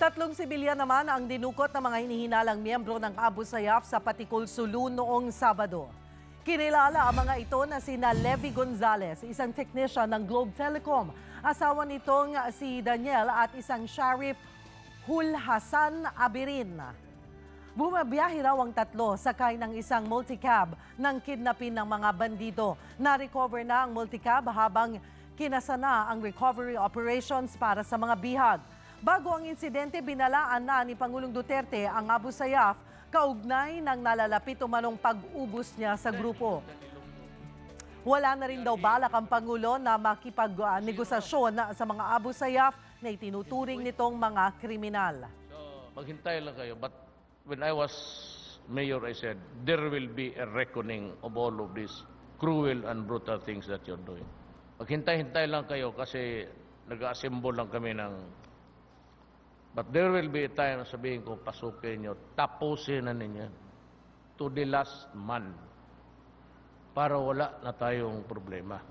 Tatlong sibilyan naman ang dinukot ng mga hinihinalang miyembro ng Abu Sayyaf sa Patikul, Sulu noong Sabado. Kinilala ang mga ito na sina Levi Gonzalez, isang technician ng Globe Telecom, asawa nitong si Daniel at isang Sheriff Hulhasan Abirin. Bumabiyahe raw ang tatlo sakay ng isang multicab ng kidnapin ng mga bandido. Na-recover na ang multicab habang kinasana ang recovery operations para sa mga bihag. Bago ang insidente, binalaan na ni Pangulong Duterte ang Abu Sayyaf kaugnay ng nalalapit umanong pag-ubos niya sa grupo. Wala na rin daw balak ang Pangulo na makipag-negosasyon sa mga Abu Sayyaf na itinuturing nitong mga kriminal. Maghintay lang kayo. But when I was mayor, I said, there will be a reckoning of all of these cruel and brutal things that you're doing. Maghintay-hintay lang kayo kasi nag-assemble lang kami ng... But there will be a time na sabihin ko, pasukin nyo, tapusin na ninyo to the last man para wala na tayong problema.